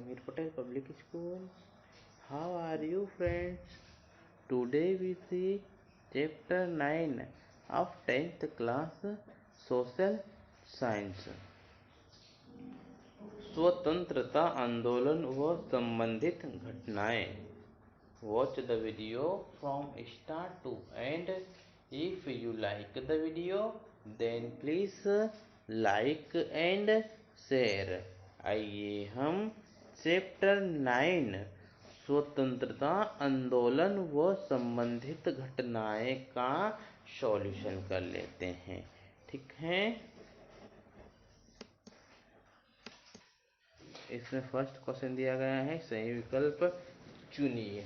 Amir Patel Public School. How are you, friends? Today we see chapter 9 of 10th class Social Science. स्वतंत्रता आंदोलन व संबंधित घटनाएं. Watch the video from start to end. If you like the video, then please like and share. आइए हम chapter 9 स्वतंत्रता आंदोलन व संबंधित घटनाएं का सॉल्यूशन कर लेते हैं. ठीक है. इसमें फर्स्ट क्वेश्चन दिया गया है, सही विकल्प चुनिए.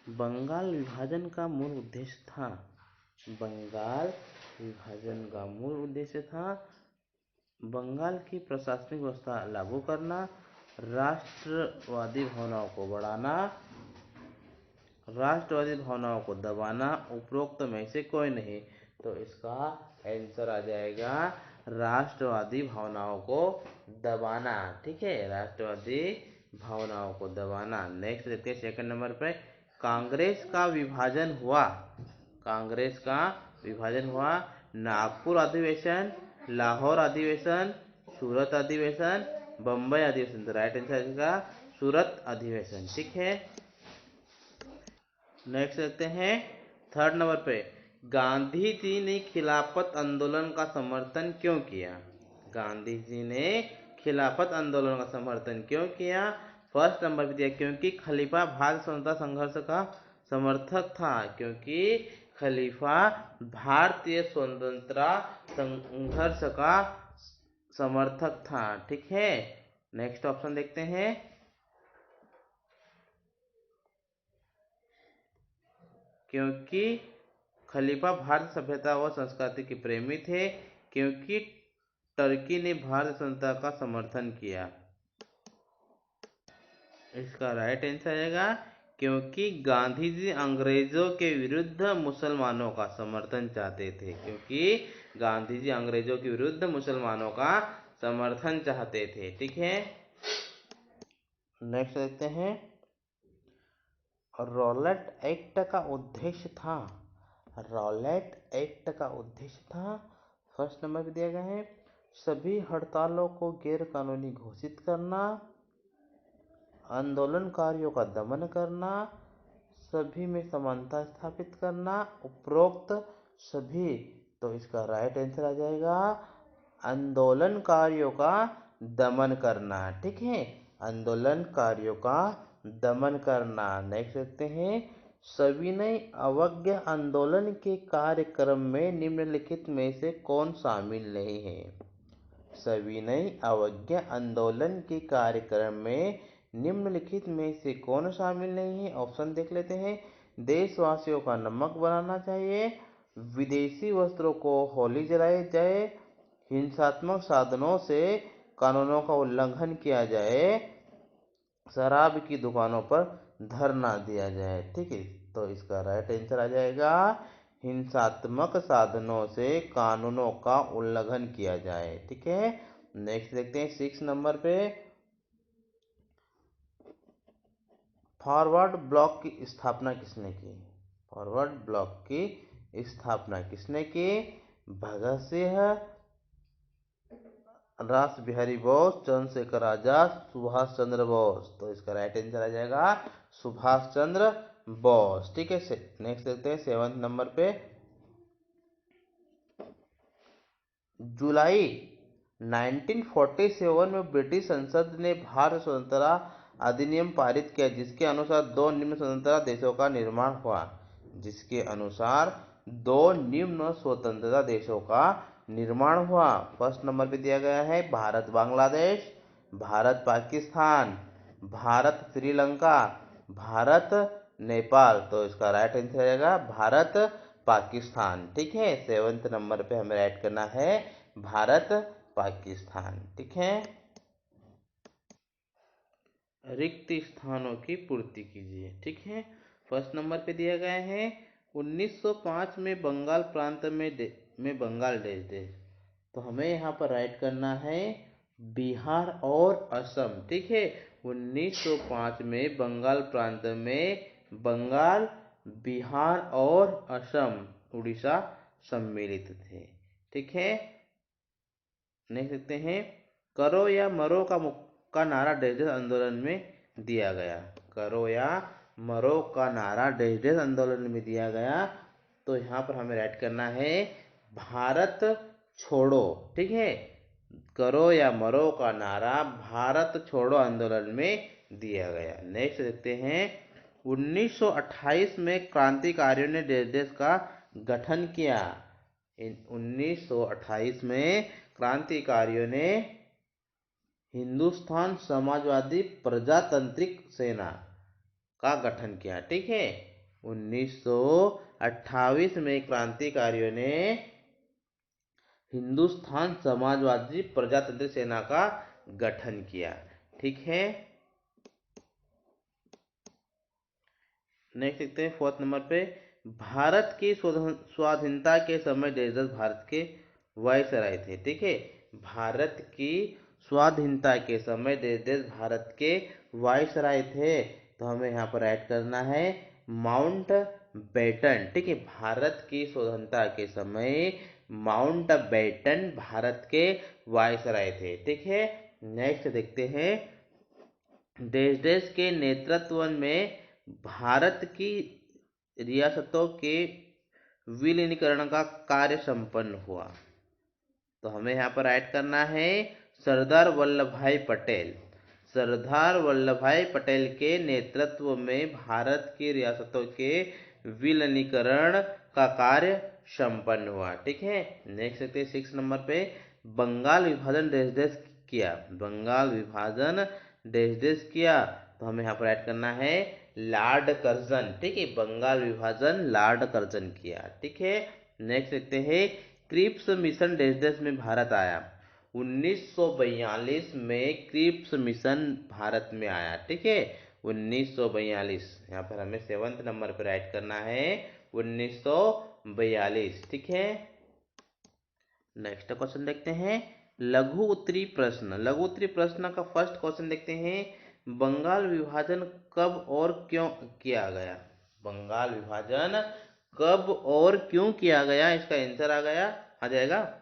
बंगाल विभाजन का मूल उद्देश्य था. बंगाल विभाजन का मूल उद्देश्य था बंगाल की प्रशासनिक व्यवस्था लागू करना, राष्ट्रवादी भावनाओं को बढ़ाना, राष्ट्रवादी भावनाओं को दबाना. उपरोक्त में से कोई नहीं, तो इसका आंसर आ जाएगा राष्ट्रवादी भावनाओं को दबाना. ठीक है, राष्ट्रवादी भावनाओं को दबाना. नेक्स्ट देखते हैं सेकंड नंबर पे. कांग्रेस का विभाजन हुआ. कांग्रेस का विभाजन हुआ. नागपुर अधिवेशन, लाहौर अधिवेशन, सूरत अधिवेशन, बम्बई अधिवेशन. तो राइट आंसर आएगा सूरत अधिवेशन. ठीक है. नेक्स्ट देखते हैं थर्ड नंबर पे. गांधी जी ने खिलाफत आंदोलन का समर्थन क्यों किया. गांधी जी ने खिलाफत आंदोलन का समर्थन क्यों किया. फर्स्ट नंबर पे दिया क्योंकि खलीफा भारत स्वतंत्रता संघर्ष का समर्थक था. क्योंकि खलीफा भारतीय स्वतंत्रता संघर्ष का समर्थक था. ठीक है. नेक्स्ट ऑप्शन देखते हैं. क्योंकि खलीफा भारत सभ्यता व संस्कृति के प्रेमी थे. क्योंकि टर्की ने भारत स्वतंत्रता का समर्थन किया. इसका राइट आंसर आएगा क्योंकि गांधी जी अंग्रेजों के विरुद्ध मुसलमानों का समर्थन चाहते थे. क्योंकि गांधी जी अंग्रेजों के विरुद्ध मुसलमानों का समर्थन चाहते थे. ठीक है. नेक्स्ट देखते हैं. रॉलेट एक्ट का उद्देश्य था. रॉलेट एक्ट का उद्देश्य था. फर्स्ट नंबर पे दिया गया है सभी हड़तालों को गैर कानूनी घोषित करना, आंदोलनकारियों का दमन करना, सभी में समानता स्थापित करना. उपरोक्त सभी. तो इसका राइट आंसर आ जाएगा आंदोलनकारियों का दमन करना. ठीक है, आंदोलनकारियों का दमन करना. नेक्स्ट देखते हैं. सविनय अवज्ञा आंदोलन के कार्यक्रम में निम्नलिखित में से कौन शामिल नहीं है. सविनय अवज्ञा आंदोलन के कार्यक्रम में निम्नलिखित में से कौन शामिल नहीं है. ऑप्शन देख लेते हैं. देशवासियों का नमक बनाना चाहिए, विदेशी वस्त्रों को होली जलाई जाए, हिंसात्मक साधनों से कानूनों का उल्लंघन किया जाए, शराब की दुकानों पर धरना दिया जाए. ठीक है, तो इसका राइट आंसर आ जाएगा हिंसात्मक साधनों से कानूनों का उल्लंघन किया जाए. ठीक है. नेक्स्ट देखते हैं 6 नंबर पे. फॉरवर्ड ब्लॉक की स्थापना किसने की. फॉरवर्ड ब्लॉक की स्थापना किसने की. भगत सिंह, रास बिहारी बोस, चंद्रशेखर आजाद, सुभाष चंद्र बोस. तो इसका राइट आंसर आ जाएगा सुभाष चंद्र बोस. ठीक है. नेक्स्ट देखते हैं 7 नंबर पे. जुलाई 1947 में ब्रिटिश संसद ने भारत स्वतंत्रता अधिनियम पारित किया जिसके अनुसार दो निम्न स्वतंत्रता देशों का निर्माण हुआ. जिसके अनुसार दो निम्न स्वतंत्रता देशों का निर्माण हुआ. फर्स्ट नंबर पे दिया गया है भारत बांग्लादेश, भारत पाकिस्तान, भारत श्रीलंका, भारत नेपाल. तो इसका राइट आंसर रहेगा भारत पाकिस्तान. ठीक है. 7 नंबर पे हमें राइट करना है भारत पाकिस्तान. ठीक है. रिक्त स्थानों की पूर्ति कीजिए. ठीक है. फर्स्ट नंबर पे दिया गया है 1905 में बंगाल प्रांत में बंगाल देश. तो हमें यहाँ पर राइट करना है बिहार और असम। ठीक है, 1905 में बंगाल प्रांत में बंगाल, बिहार और असम, उड़ीसा सम्मिलित थे। ठीक है, देख सकते हैं, करो या मरो का नारा देश देश आंदोलन में दिया गया। करो या मरो का नारा देश देश आंदोलन में दिया गया। तो यहाँ पर हमें राइट करना है भारत छोड़ो। ठीक है, करो या मरो का नारा भारत छोड़ो आंदोलन में दिया गया। नेक्स्ट देखते हैं, 1928 में क्रांतिकारियों ने देश देश का गठन किया। 1928 में क्रांतिकारियों ने हिंदुस्तान समाजवादी प्रजातांत्रिक सेना का गठन किया। ठीक है, 1928 में क्रांतिकारियों ने हिंदुस्तान समाजवादी प्रजातंत्रिक सेना का गठन किया। ठीक है, नेक्स्ट देखते हैं 4th नंबर पे, भारत की स्वाधीनता के समय देश भारत के वायसराय थे। ठीक है, भारत की स्वाधीनता के समय देश भारत के वायसराय थे। तो हमें यहाँ पर ऐड करना है माउंट बेटन। ठीक है, भारत की स्वतंत्रता के समय माउंट बेटन भारत के वायसराय थे। ठीक है, नेक्स्ट देखते हैं, देश के नेतृत्व में भारत की रियासतों के विलीनीकरण का कार्य संपन्न हुआ। तो हमें यहाँ पर ऐड करना है सरदार वल्लभ भाई पटेल। सरदार वल्लभ भाई पटेल के नेतृत्व में भारत की रियासतों के विलीनीकरण का कार्य संपन्न हुआ। ठीक है, नेक्स्ट देखते हैं 6 नंबर पे, बंगाल विभाजन देश देश किया। बंगाल विभाजन देश देश किया। तो हमें यहाँ पर ऐड करना है लॉर्ड कर्जन। ठीक है, बंगाल विभाजन लॉर्ड कर्जन किया। ठीक है, नेक्स्ट देखते हैं, क्रिप्स मिशन देश देश में भारत आया। 1942 में क्रिप्स मिशन भारत में आया। ठीक है, 1942, यहाँ पर हमें 7th नंबर पर राइट करना है 1942। ठीक है, नेक्स्ट क्वेश्चन देखते हैं, लघु उत्तरी प्रश्न। लघु उत्तरी प्रश्न का फर्स्ट क्वेश्चन देखते हैं, बंगाल विभाजन कब और क्यों किया गया। बंगाल विभाजन कब और क्यों किया गया, इसका आंसर आ जाएगा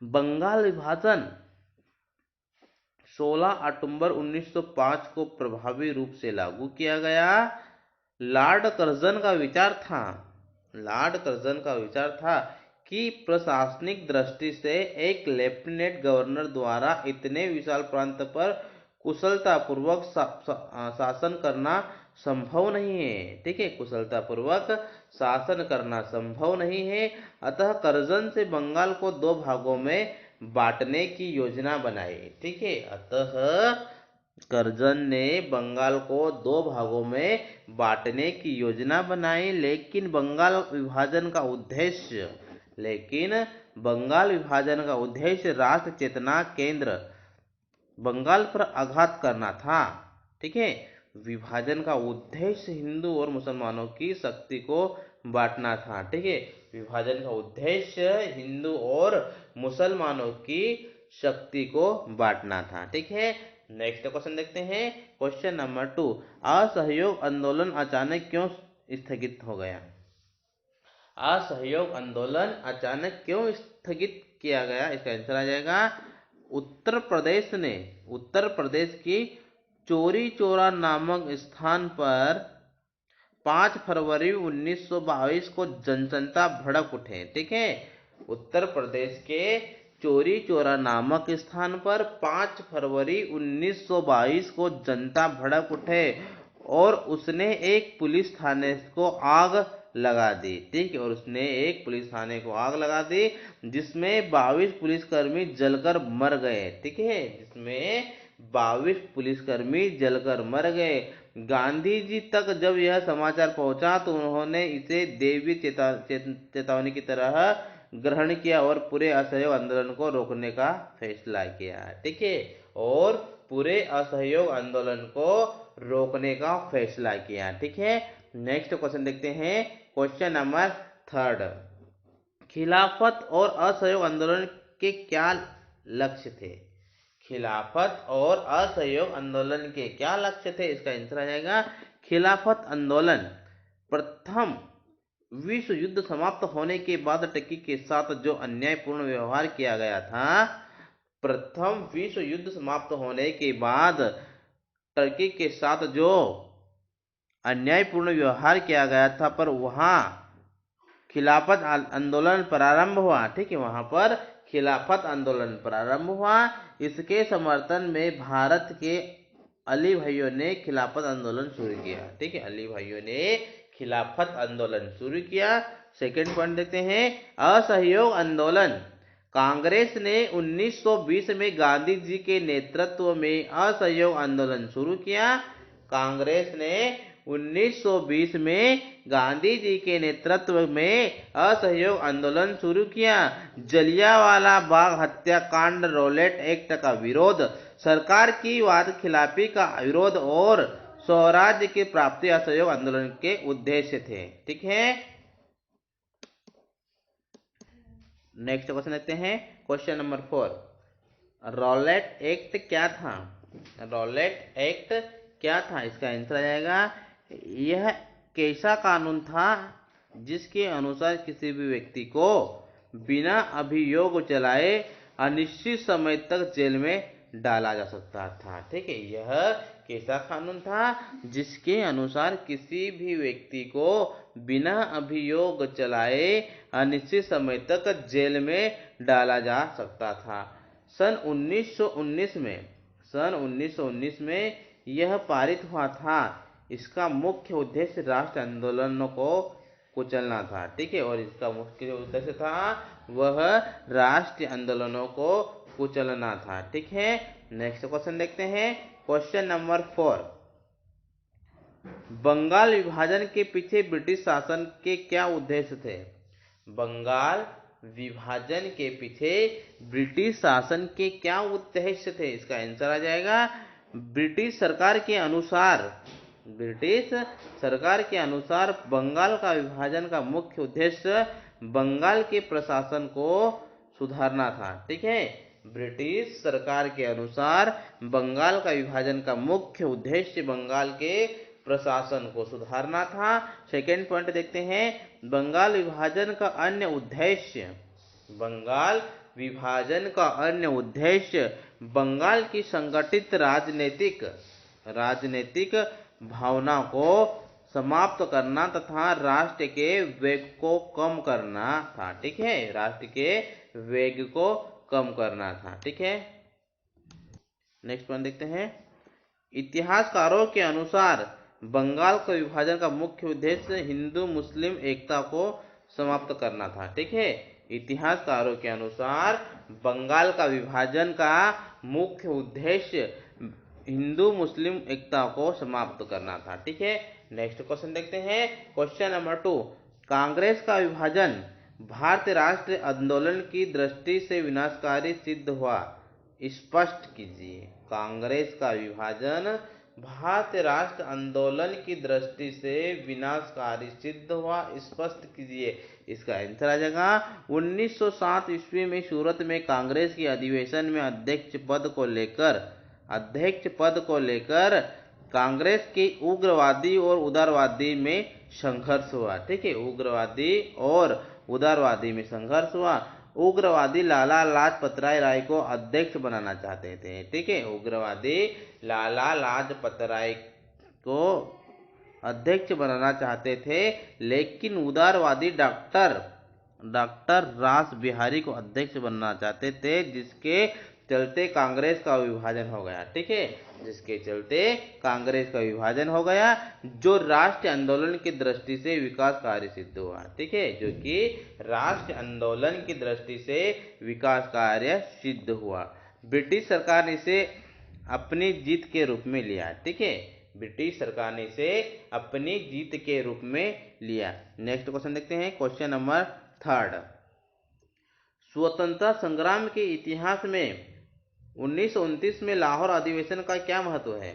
बंगाल विभाजन 16 अक्टूबर 1905 को प्रभावी रूप से लागू किया गया। लॉर्ड कर्जन का विचार था, लॉर्ड कर्जन का विचार था कि प्रशासनिक दृष्टि से एक लेफ्टिनेंट गवर्नर द्वारा इतने विशाल प्रांत पर कुशलतापूर्वक शासन करना संभव नहीं है। ठीक है, कुशलतापूर्वक शासन करना संभव नहीं है। अतः कर्जन से बंगाल को 2 भागों में बांटने की योजना बनाई। ठीक है, अतः कर्जन ने बंगाल को 2 भागों में बांटने की योजना बनाई। लेकिन बंगाल विभाजन का उद्देश्य राष्ट्र चेतना केंद्र बंगाल पर आघात करना था। ठीक है, विभाजन का उद्देश्य हिंदू और मुसलमानों की शक्ति को बांटना था। ठीक है, विभाजन का उद्देश्य हिंदू और मुसलमानों की शक्ति को बांटना था। ठीक है, नेक्स्ट क्वेश्चन देखते हैं, क्वेश्चन नंबर 2, असहयोग आंदोलन अचानक क्यों स्थगित हो गया। असहयोग आंदोलन अचानक क्यों स्थगित किया गया, इसका आंसर आ जाएगा उत्तर प्रदेश की चोरी चौरा नामक स्थान पर 5 फरवरी 1922 को जनता भड़क उठे। ठीक है, उत्तर प्रदेश के चोरी चौरा नामक स्थान पर 5 फरवरी 1922 को जनता भड़क उठे और उसने एक पुलिस थाने को आग लगा दी। ठीक है, और उसने एक पुलिस थाने को आग लगा दी जिसमें 22 पुलिसकर्मी जलकर मर गए। ठीक है, जिसमें 22 पुलिसकर्मी जलकर मर गए। गांधी जी तक जब यह समाचार पहुंचा तो उन्होंने इसे दैवीय चेतावनी की तरह ग्रहण किया और पूरे असहयोग आंदोलन को रोकने का फैसला किया। ठीक है, और पूरे असहयोग आंदोलन को रोकने का फैसला किया। ठीक है, नेक्स्ट क्वेश्चन देखते हैं, क्वेश्चन नंबर 3, खिलाफत और असहयोग आंदोलन के क्या लक्ष्य थे। खिलाफत और असहयोग आंदोलन के क्या लक्ष्य थे? इसका आंसर आ जाएगा खिलाफत आंदोलन। प्रथम विश्व युद्ध समाप्त होने के बाद टर्की के साथ जो अन्यायपूर्ण व्यवहार किया गया था, प्रथम विश्व युद्ध समाप्त होने के बाद टर्की के साथ जो अन्यायपूर्ण व्यवहार किया गया था, पर वहां खिलाफत आंदोलन प्रारंभ हुआ। ठीक है, वहां पर खिलाफत आंदोलन प्रारंभ हुआ। इसके समर्थन में भारत के अली भाइयों ने खिलाफत आंदोलन शुरू किया। ठीक है, अली भाइयों ने खिलाफत आंदोलन शुरू किया। सेकेंड पॉइंट देखते हैं, असहयोग आंदोलन। कांग्रेस ने 1920 में गांधी जी के नेतृत्व में असहयोग आंदोलन शुरू किया। कांग्रेस ने 1920 में गांधी जी के नेतृत्व में असहयोग आंदोलन शुरू किया। जलियांवाला बाग हत्याकांड, रॉलेट एक्ट का विरोध, सरकार की वाद खिलाफी का विरोध और स्वराज्य की प्राप्ति असहयोग आंदोलन के उद्देश्य थे। ठीक है, नेक्स्ट क्वेश्चन देखते हैं, क्वेश्चन नंबर 4। रॉलेट एक्ट क्या था? रॉलेट एक्ट क्या था? इसका आंसर आ जाएगा, यह कैसा कानून था जिसके अनुसार किसी भी व्यक्ति को बिना अभियोग चलाए अनिश्चित समय तक जेल में डाला जा सकता था। ठीक है, यह कैसा कानून था जिसके अनुसार किसी भी व्यक्ति को बिना अभियोग चलाए अनिश्चित समय तक जेल में डाला जा सकता था। सन 1919 में यह पारित हुआ था। इसका मुख्य उद्देश्य राष्ट्र आंदोलनों को कुचलना था। ठीक है, और इसका मुख्य उद्देश्य था वह राष्ट्रीय आंदोलनों को कुचलना था। ठीक है, नेक्स्ट क्वेश्चन देखते हैं, क्वेश्चन नंबर 4। बंगाल विभाजन के पीछे ब्रिटिश शासन के क्या उद्देश्य थे? बंगाल विभाजन के पीछे ब्रिटिश शासन के क्या उद्देश्य थे? इसका आंसर आ जाएगा, ब्रिटिश सरकार के अनुसार बंगाल का विभाजन का मुख्य उद्देश्य बंगाल के प्रशासन को सुधारना था। ठीक है, ब्रिटिश सरकार के अनुसार बंगाल का विभाजन का मुख्य उद्देश्य बंगाल के प्रशासन को सुधारना था। सेकेंड पॉइंट देखते हैं, बंगाल विभाजन का अन्य उद्देश्य बंगाल की संगठित राजनीतिक भावना को समाप्त करना तथा राष्ट्र के वेग को कम करना था। ठीक है, राष्ट्र के वेग को कम करना था। ठीक है, नेक्स्ट पॉइंट देखते हैं, इतिहासकारों के अनुसार बंगाल का विभाजन का मुख्य उद्देश्य हिंदू मुस्लिम एकता को समाप्त करना था। ठीक है, इतिहासकारों के अनुसार बंगाल का विभाजन का मुख्य उद्देश्य हिंदू मुस्लिम एकता को समाप्त करना था। ठीक है, नेक्स्ट क्वेश्चन देखते हैं, क्वेश्चन नंबर 2। कांग्रेस का विभाजन भारतीय राष्ट्र आंदोलन की दृष्टि से विनाशकारी सिद्ध हुआ, स्पष्ट कीजिए। कांग्रेस का विभाजन भारतीय राष्ट्र आंदोलन की दृष्टि से विनाशकारी सिद्ध हुआ, स्पष्ट कीजिए। इसका आंसर आ जाएगा, 1907 ईस्वी में सूरत में कांग्रेस के अधिवेशन में अध्यक्ष पद को लेकर कांग्रेस के उग्रवादी और उदारवादी में संघर्ष हुआ। ठीक है, उग्रवादी और उदारवादी में संघर्ष हुआ। उग्रवादी लाला लाजपत राय को अध्यक्ष बनाना चाहते थे। ठीक है, उग्रवादी लाला लाजपत राय को अध्यक्ष बनाना चाहते थे, लेकिन उदारवादी डॉक्टर रास बिहारी को अध्यक्ष बनना चाहते थे, जिसके चलते कांग्रेस का विभाजन हो गया। ठीक है, जिसके चलते कांग्रेस का विभाजन हो गया, जो राष्ट्रीय आंदोलन की दृष्टि से विकासकारी सिद्ध हुआ। ठीक है, जो कि राष्ट्रीय आंदोलन की दृष्टि से विकास कार्य सिद्ध हुआ। ब्रिटिश सरकार ने इसे अपनी जीत के रूप में लिया। ठीक है, ब्रिटिश सरकार ने इसे अपनी जीत के रूप में लिया। नेक्स्ट क्वेश्चन देखते हैं, क्वेश्चन नंबर 3। स्वतंत्रता संग्राम के इतिहास में 1929 में लाहौर अधिवेशन का क्या महत्व है?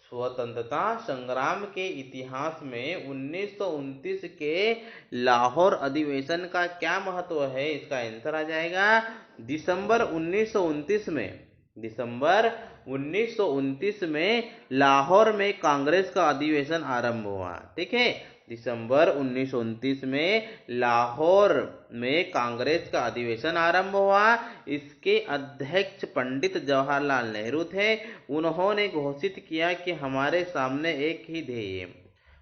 स्वतंत्रता संग्राम के इतिहास में 1929 के लाहौर अधिवेशन का क्या महत्व है? इसका आंसर आ जाएगा, दिसंबर 1929 में दिसंबर 1929 में लाहौर में कांग्रेस का अधिवेशन आरंभ हुआ। ठीक है, दिसंबर 1929 में लाहौर में कांग्रेस का अधिवेशन आरंभ हुआ। इसके अध्यक्ष पंडित जवाहरलाल नेहरू थे। उन्होंने घोषित किया कि हमारे सामने एक ही ध्येय है।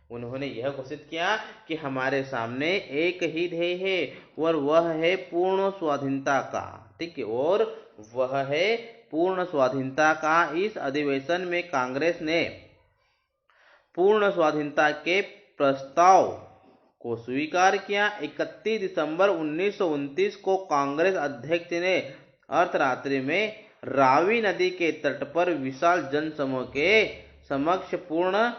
उन्होंने यह घोषित किया कि हमारे सामने एक ही ध्येय है और वह है पूर्ण स्वाधीनता का। ठीक है, और वह है पूर्ण स्वाधीनता का। इस अधिवेशन में कांग्रेस ने पूर्ण स्वाधीनता के प्रस्ताव को स्वीकार किया। 31 दिसंबर 1929 को कांग्रेस अध्यक्ष ने अर्धरात्रि में रावी नदी के तट पर विशाल जनसमूह के समक्ष पूर्ण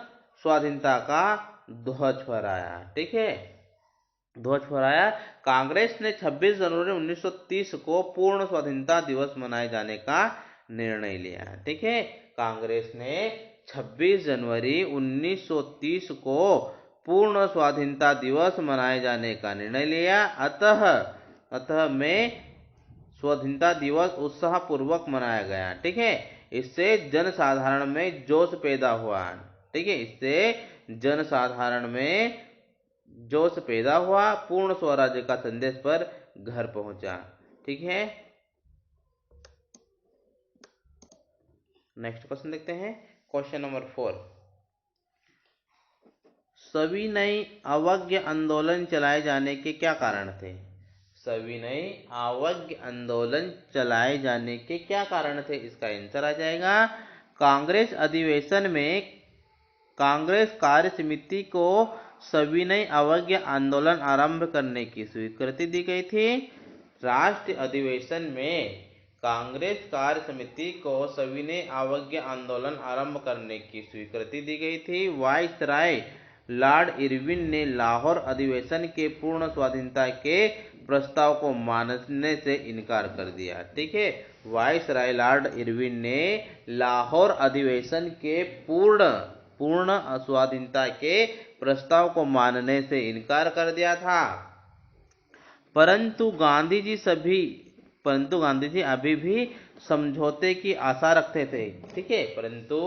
स्वाधीनता का ध्वज फहराया। ठीक है, ध्वज फहराया। कांग्रेस ने 26 जनवरी 1930 को पूर्ण स्वाधीनता दिवस मनाए जाने का निर्णय लिया। ठीक है, कांग्रेस ने 26 जनवरी 1930 को पूर्ण स्वाधीनता दिवस मनाए जाने का निर्णय लिया। अतः में स्वाधीनता दिवस उत्साह पूर्वक मनाया गया। ठीक है, इससे जनसाधारण में जोश पैदा हुआ। ठीक है, इससे जनसाधारण में जोश पैदा हुआ। पूर्ण स्वराज्य का संदेश पर घर पहुंचा। ठीक है, नेक्स्ट क्वेश्चन देखते हैं। क्वेश्चन नंबर 4, सविनय अवज्ञा आंदोलन चलाए जाने के क्या कारण थे? सविनय अवज्ञा आंदोलन चलाए जाने के क्या कारण थे? इसका आंसर आ जाएगा, कांग्रेस अधिवेशन में कांग्रेस कार्य समिति को सविनय अवज्ञा आंदोलन आरंभ करने की स्वीकृति दी गई थी। राष्ट्रीय अधिवेशन में कांग्रेस कार्य समिति को सविनय अवज्ञा आंदोलन आरंभ करने की स्वीकृति दी गई थी। वाइसराय लॉर्ड इरविन ने लाहौर अधिवेशन के पूर्ण स्वाधीनता के प्रस्ताव को मानने से इनकार कर दिया। ठीक है, वाइसराय लॉर्ड इरविन ने लाहौर अधिवेशन के पूर्ण स्वाधीनता के प्रस्ताव को मानने से इनकार कर दिया था। परंतु गांधी जी अभी भी समझौते की आशा रखते थे। ठीक है, परंतु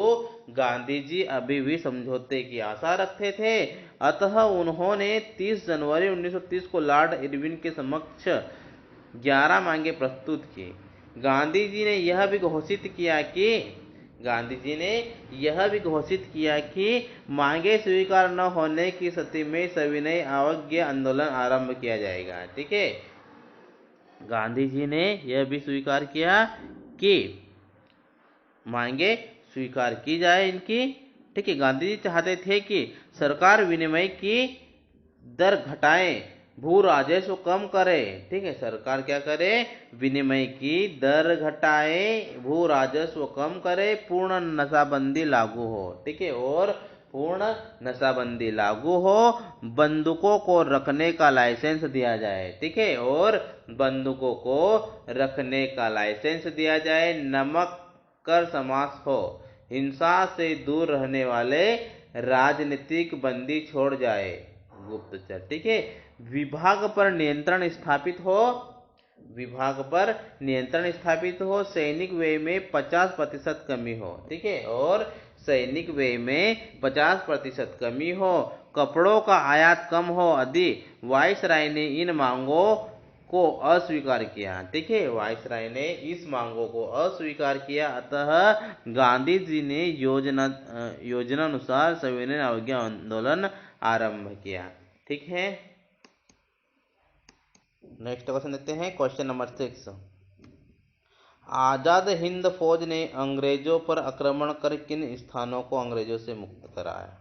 गांधी जी अभी भी समझौते की आशा रखते थे। अतः उन्होंने 30 जनवरी 1930 को लॉर्ड इरविन के समक्ष 11 मांगे प्रस्तुत की। गांधी जी ने यह भी घोषित किया कि मांगे स्वीकार न होने की स्थिति में सविनय अवज्ञा आंदोलन आरंभ किया जाएगा। ठीक है, गांधी जी ने यह भी स्वीकार किया कि मांगे स्वीकार की जाए इनकी। ठीक है, गांधी जी चाहते थे कि सरकार विनिमय की दर घटाए, भू राजस्व कम करे। ठीक है, सरकार क्या करे? विनिमय की दर घटाए, भू राजस्व कम करे, पूर्ण नशाबंदी लागू हो। ठीक है, और पूर्ण नशाबंदी लागू हो, बंदूकों को रखने का लाइसेंस दिया जाए। ठीक है, और बंदूकों को रखने का लाइसेंस दिया जाए, नमक कर समाप्त हो, हिंसा से दूर रहने वाले राजनीतिक बंदी छोड़ जाए, गुप्तचर। ठीक है, विभाग पर नियंत्रण स्थापित हो, सैनिक व्यय में 50% कमी हो। ठीक है, और सैनिक व्यय में 50% कमी हो, कपड़ों का आयात कम हो आदि। वाइसराय ने इन मांगों को अस्वीकार किया। ठीक है, वाइसराय ने इस मांगों को अस्वीकार किया। अतः गांधी जी ने योजनानुसार सविनय अवज्ञा आंदोलन आरंभ किया। ठीक है, नेक्स्ट क्वेश्चन देखते हैं। क्वेश्चन नंबर 6, आजाद हिंद फौज ने अंग्रेजों पर आक्रमण कर किन स्थानों को अंग्रेजों से मुक्त कराया?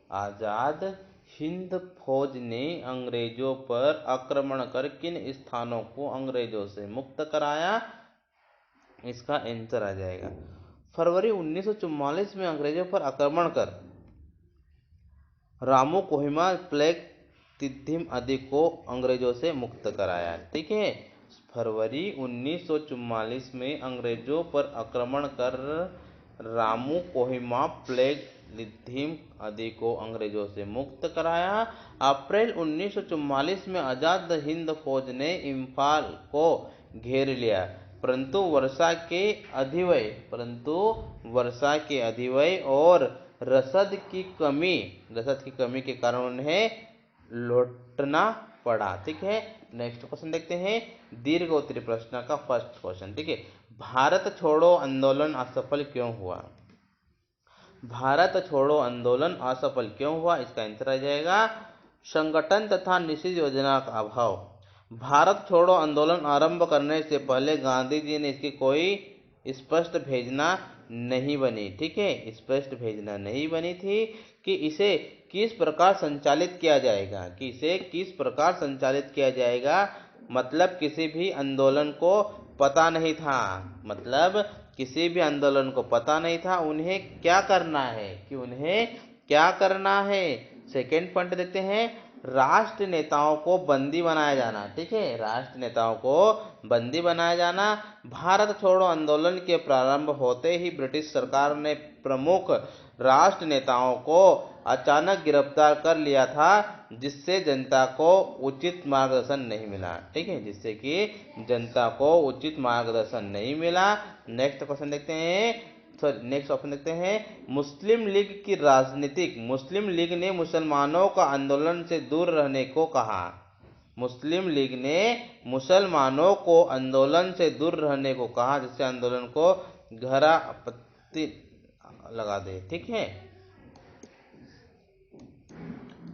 आजाद हिंद फौज ने अंग्रेजों पर आक्रमण कर किन स्थानों को अंग्रेजों से मुक्त कराया? इसका आंसर आ जाएगा, फरवरी 1944 में अंग्रेजों पर आक्रमण कर रामू, कोहिमा, प्लेग, तिद्धिम आदि को अंग्रेजों से मुक्त कराया। ठीक है, फरवरी 1944 में अंग्रेजों पर आक्रमण कर रामू, कोहिमा, प्लेग, तिद्धिम आदि को अंग्रेजों से मुक्त कराया। अप्रैल 1944 में आजाद हिंद फौज ने इम्फाल को घेर लिया। परंतु वर्षा के अधिव्यय और रसद की कमी के कारण उन्हें लौटना पड़ा। ठीक है, नेक्स्ट क्वेश्चन देखते हैं, दीर्घ उत्तरीय प्रश्न का फर्स्ट क्वेश्चन। ठीक है, भारत छोड़ो आंदोलन असफल क्यों हुआ? भारत छोड़ो आंदोलन असफल क्यों हुआ? इसका आंसर आ जाएगा संगठन तथा निश्चित योजना का अभाव। भारत छोड़ो आंदोलन आरंभ करने से पहले गांधी जी ने इसकी कोई स्पष्ट भेजना नहीं बनी। ठीक है, स्पष्ट भेजना नहीं बनी थी कि इसे किस प्रकार संचालित किया जाएगा। मतलब किसी भी आंदोलन को पता नहीं था उन्हें क्या करना है। सेकेंड पॉइंट देखते हैं, राष्ट्र नेताओं को बंदी बनाया जाना। ठीक है, राष्ट्र नेताओं को बंदी बनाया जाना। भारत छोड़ो आंदोलन के प्रारंभ होते ही ब्रिटिश सरकार ने प्रमुख राष्ट्र नेताओं को अचानक गिरफ्तार कर लिया था, जिससे जनता को उचित मार्गदर्शन नहीं मिला। ठीक है, जिससे कि जनता को उचित मार्गदर्शन नहीं मिला। नेक्स्ट ऑप्शन देखते हैं, मुस्लिम लीग ने मुसलमानों का आंदोलन से दूर रहने को कहा। मुस्लिम लीग ने मुसलमानों को आंदोलन से दूर रहने को कहा, जिससे आंदोलन को गहरा आपत्ति लगा दे। ठीक है,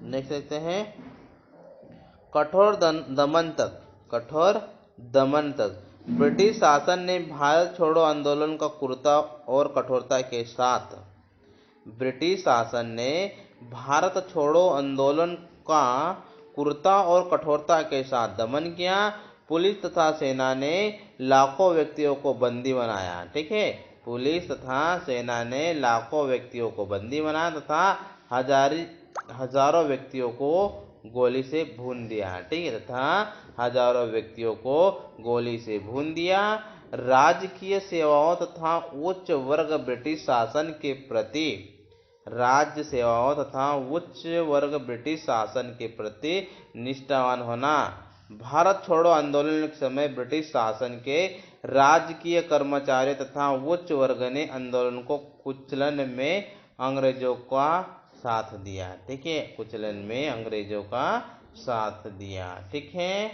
नेक्स्ट देखते हैं, कठोर दमन तक ब्रिटिश शासन ने भारत छोड़ो आंदोलन का क्रूरता और कठोरता के साथ दमन किया। पुलिस तथा सेना ने लाखों व्यक्तियों को बंदी बनाया। ठीक है, पुलिस तथा सेना ने लाखों व्यक्तियों को बंदी बनाया तथा हजारों व्यक्तियों को गोली से भून दिया। ठीक है, तथा हजारों व्यक्तियों को गोली से भून दिया। राजकीय सेवाओं तथा उच्च वर्ग ब्रिटिश शासन के प्रति निष्ठावान होना। भारत छोड़ो आंदोलन के समय ब्रिटिश शासन के राजकीय कर्मचारियों तथा उच्च वर्ग ने आंदोलन को कुचलन में अंग्रेजों का साथ दिया। ठीक है, कुचलन में अंग्रेजों का साथ दिया। ठीक है।